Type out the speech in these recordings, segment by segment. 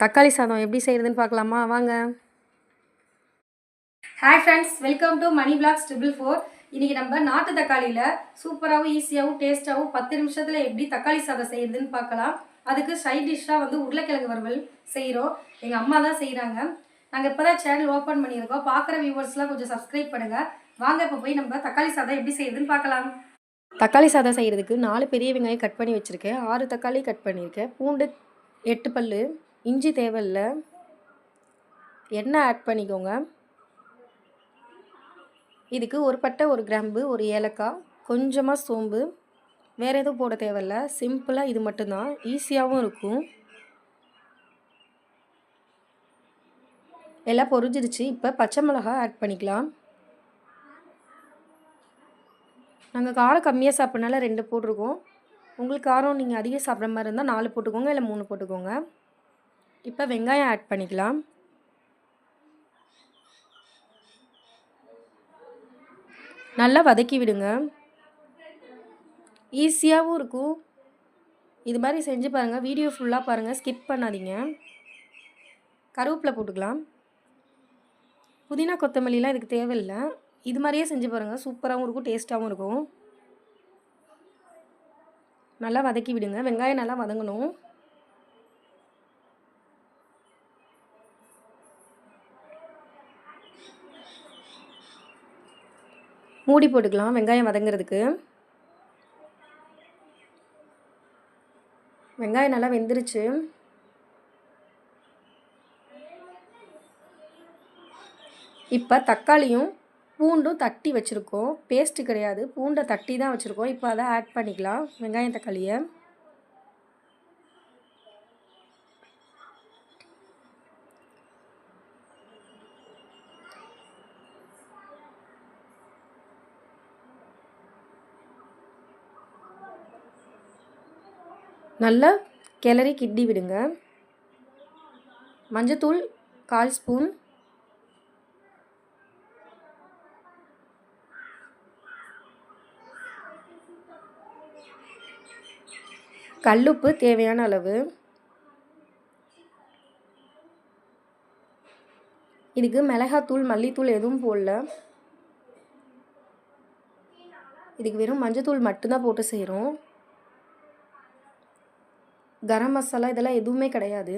தக்காளி சாதம் எப்படி செய்கிறதுன்னு பார்க்கலாமா வாங்க. Hi friends, welcome to money blogs 444. இன்றைக்கி நம்ம நாட்டு தக்காளியில் சூப்பராகவும் ஈஸியாகவும் டேஸ்ட்டாகவும் 10 நிமிஷத்தில் எப்படி தக்காளி சாதம் செய்கிறதுன்னு பார்க்கலாம். அதுக்கு சைட் டிஷ்ஷாக வந்து உருளைக்கிழங்கு வறுவல் செய்கிறோம். எங்கள் அம்மா தான் செய்கிறாங்க. நாங்கள் இப்போ தான் சேனல் ஓப்பன் பண்ணியிருக்கோம். பார்க்குற வியூவர்ஸ்லாம் கொஞ்சம் சப்ஸ்கிரைப் பண்ணுங்கள். வாங்க இப்போ போய் நம்ம தக்காளி சாதம் எப்படி செய்கிறதுன்னு பார்க்கலாம். தக்காளி சாதம் செய்கிறதுக்கு 4 பெரிய வெங்காயம் கட் பண்ணி வச்சுருக்கேன். 6 தக்காளி கட் பண்ணியிருக்கேன். பூண்டு 8 பல், இஞ்சி தேவையில்லை. எண்ணெய் ஆட் பண்ணிக்கோங்க. இதுக்கு ஒரு பட்டை, ஒரு கிராம்பு, ஒரு ஏலக்காய், கொஞ்சமாக சோம்பு, வேறு எதுவும் போட தேவையில்ல. சிம்பிளாக இது மட்டும்தான், ஈஸியாகவும் இருக்கும். எல்லாம் பொரிஞ்சிருச்சு. இப்போ பச்சை மிளகாய் ஆட் பண்ணிக்கலாம். நாங்கள் காரம் கம்மியாக சாப்பிட்றனால 2 போட்டிருக்கோம். உங்களுக்கு காரம் நீங்கள் அதிகம் சாப்பிட்ற மாதிரி இருந்தால் 4 போட்டுக்கோங்க, இல்லை 3 போட்டுக்கோங்க. இப்போ வெங்காயம் ஆட் பண்ணிக்கலாம். நல்லா வதக்கி விடுங்க. ஈஸியாகவும் இருக்கும். இது மாதிரி செஞ்சு பாருங்கள். வீடியோ ஃபுல்லாக பாருங்கள், ஸ்கிப் பண்ணாதீங்க. கருவேப்பிலை போட்டுக்கலாம். புதினா கொத்தமல்லிலாம் இதுக்கு தேவையில்லை. இது மாதிரியே செஞ்சு பாருங்கள், சூப்பராகவும் இருக்கும், டேஸ்ட்டாகவும் இருக்கும். நல்லா வதக்கி விடுங்க. வெங்காயம் நல்லா வதங்கணும். மூடி போட்டுக்கலாம் வெங்காயம் வதங்கிறதுக்கு. வெங்காயம் நல்லா வெந்துருச்சு. இப்போ தக்காளியும் பூண்டும் தட்டி வச்சுருக்கோம். பேஸ்ட்டு கிடையாது, பூண்டை தட்டி தான் வச்சுருக்கோம். இப்போ அதை ஆட் பண்ணிக்கலாம், வெங்காயம் தக்காளியை. நல்லா கிளறி கிண்டி விடுங்க. மஞ்சத்தூள் 1/4 ஸ்பூன், கல்லுப்பு தேவையான அளவு. இதுக்கு மிளகாத்தூள், மல்லித்தூள் எதுவும் போடல. இதுக்கு வெறும் மஞ்சத்தூள் மட்டும்தான் போட்டு செய்கிறோம். கரம் மசாலா இதெல்லாம் எதுவுமே கிடையாது.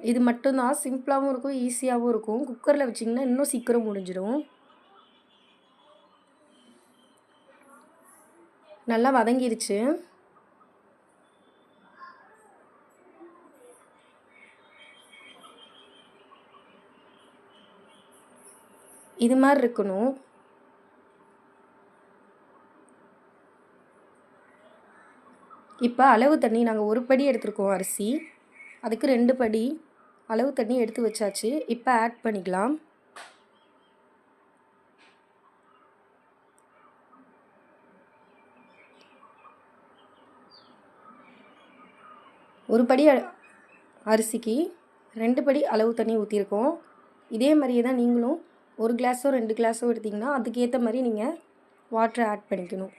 இது மட்டும்தான். சிம்பிளாகவும் இருக்கும், ஈஸியாகவும் இருக்கும். குக்கரில் வச்சிங்கன்னா இன்னும் சீக்கிரம் முடிஞ்சிடும். நல்லா வதங்கிருச்சு. இது மாதிரி இருக்கணும். இப்போ அளவு தண்ணி, நாங்கள் 1 படி எடுத்துருக்கோம் அரிசி, அதுக்கு 2 படி அளவு தண்ணி எடுத்து வச்சாச்சு. இப்போ ஆட் பண்ணிக்கலாம். ஒரு படி அரிசிக்கு 2 படி அளவு தண்ணி ஊற்றிருக்கோம். இதே மாதிரியே தான் நீங்களும் 1 கிளாஸோ 2 கிளாஸோ எடுத்திங்கன்னா அதுக்கேற்ற மாதிரி நீங்கள் வாட்டரை ஆட் பண்ணிக்கணும்.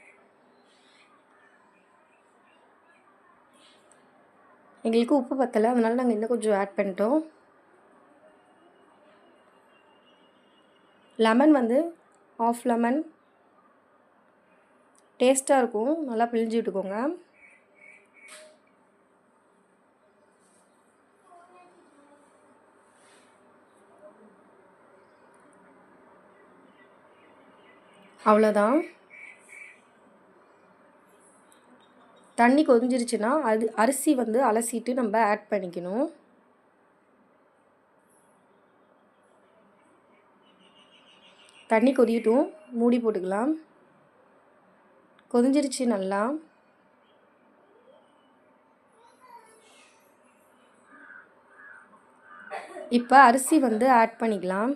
எங்களுக்கு உப்பு பத்தலை, அதனால நாங்கள் இன்னும் கொஞ்சம் ஆட் பண்ணிட்டோம். லெமன் வந்து 1/2 லெமன், டேஸ்ட்டாக இருக்கும். நல்லா பிழிஞ்சு விட்டுக்கோங்க. அவ்வளோதான். தண்ணி கொதிஞ்சிருச்சுன்னா அது அரிசி வந்து அலசிட்டு நம்ம ஆட் பண்ணிக்கணும். தண்ணி கொதிக்கட்டும், மூடி போட்டுக்கலாம். கொதிஞ்சிருச்சு நல்லா. இப்போ அரிசி வந்து ஆட் பண்ணிக்கலாம்.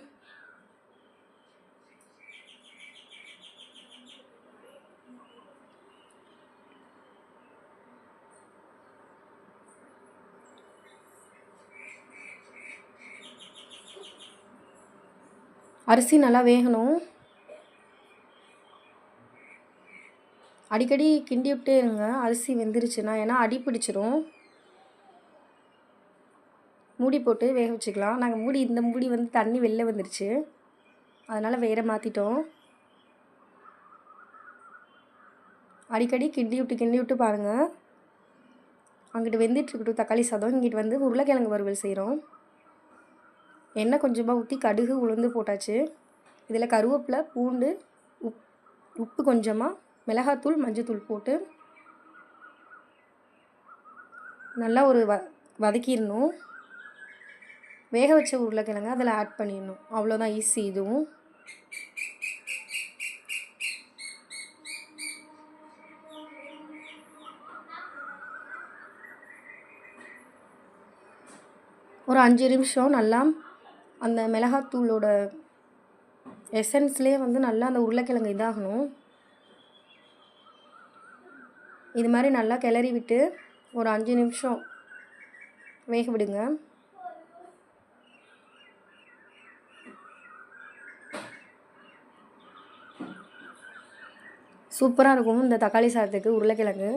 அரிசி நல்லா வேகணும். அடிக்கடி கிண்டி விட்டே இருங்க அரிசி வெந்துருச்சுன்னா, ஏன்னா அடி பிடிச்சிரும். மூடி போட்டு வேக வச்சுக்கலாம். நாங்கள் இந்த மூடி வந்து தண்ணி வெளில வந்துருச்சு, அதனால் வேற மாற்றிட்டோம். அடிக்கடி கிண்டி விட்டு பாருங்கள். அங்கிட்டு வெந்துட்டுருக்கட்டும் தக்காளி சாதம். இங்கிட்டு வந்து உருளைக்கிழங்கு வறுவல் செய்கிறோம். எண்ணெய் கொஞ்சமாக ஊற்றி கடுகு உளுந்து போட்டாச்சு. இதில் கருவேப்பிலை, பூண்டு, உப்பு கொஞ்சமாக, மிளகாத்தூள், மஞ்சத்தூள் போட்டு நல்லா ஒரு வதக்கிடணும். வேக வச்ச உருளைக்கிழங்கு அதில் ஆட் பண்ணிடணும். அவ்வளோதான், ஈஸி இதுவும். ஒரு 5 நிமிஷம் நல்லா அந்த மிளகாத்தூளோட எசன்ஸ்லேயே வந்து நல்லா அந்த உருளைக்கிழங்கு இதாகணும். இது மாதிரி நல்லா கிளறி விட்டு ஒரு 5 நிமிஷம் வேக விடுங்க. சூப்பராக இருக்கும் இந்த தக்காளி சாதத்துக்கு உருளைக்கிழங்கு.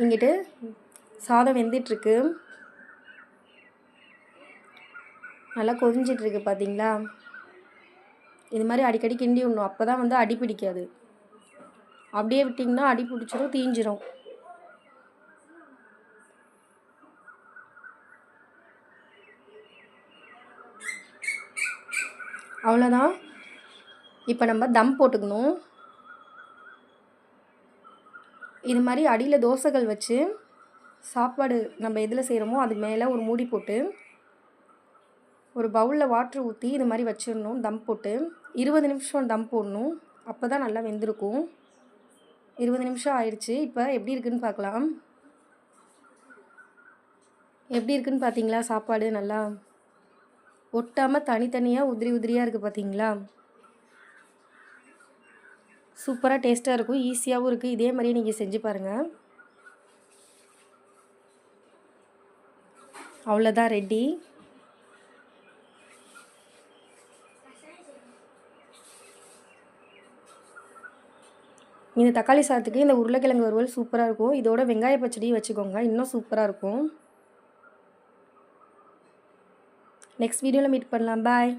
இங்கிட்டு சாதம் வெந்துட்டுருக்கு, நல்லா கொதிஞ்சிட்ருக்கு பார்த்தீங்களா. இது மாதிரி அடிக்கடி கிண்டி விடணும், அப்போ தான் வந்து அடி பிடிக்காது. அப்படியே விட்டிங்கன்னா அடி பிடிச்சிரும், தீஞ்சிரும். அவ்வளோதான். இப்போ நம்ம தம் போட்டுக்கணும். இது மாதிரி அடியில் தோசைகள் வச்சு சாப்பாடு நம்ம எதில் செய்கிறோமோ அது மேலே ஒரு மூடி போட்டு ஒரு பவுலில் வாட்ரு ஊற்றி இது மாதிரி வச்சிடணும். தம் போட்டு 20 நிமிஷம் தம் போடணும், அப்போ தான் நல்லா வெந்திருக்கும். 20 நிமிஷம் ஆயிடுச்சு. இப்போ எப்படி இருக்குன்னு பார்க்கலாம். எப்படி இருக்குன்னு பார்த்தீங்களா? சாப்பாடு நல்லா ஒட்டாமல் தனித்தனியாக உதிரியாக இருக்குது பார்த்தீங்களா. சூப்பராக டேஸ்ட்டாக இருக்கும், ஈஸியாகவும் இருக்குது. இதே மாதிரியே நீங்கள் செஞ்சு பாருங்கள். அவ்வளோதான், ரெடி. இந்த தக்காளி சாதத்துக்கு இந்த உருளைக்கிழங்கு வறுவல் சூப்பராக இருக்கும். இதோட வெங்காய பச்சடி வச்சுக்கோங்க, இன்னும் சூப்பராக இருக்கும். நெக்ஸ்ட் வீடியோவில் மீட் பண்ணலாம். பாய்.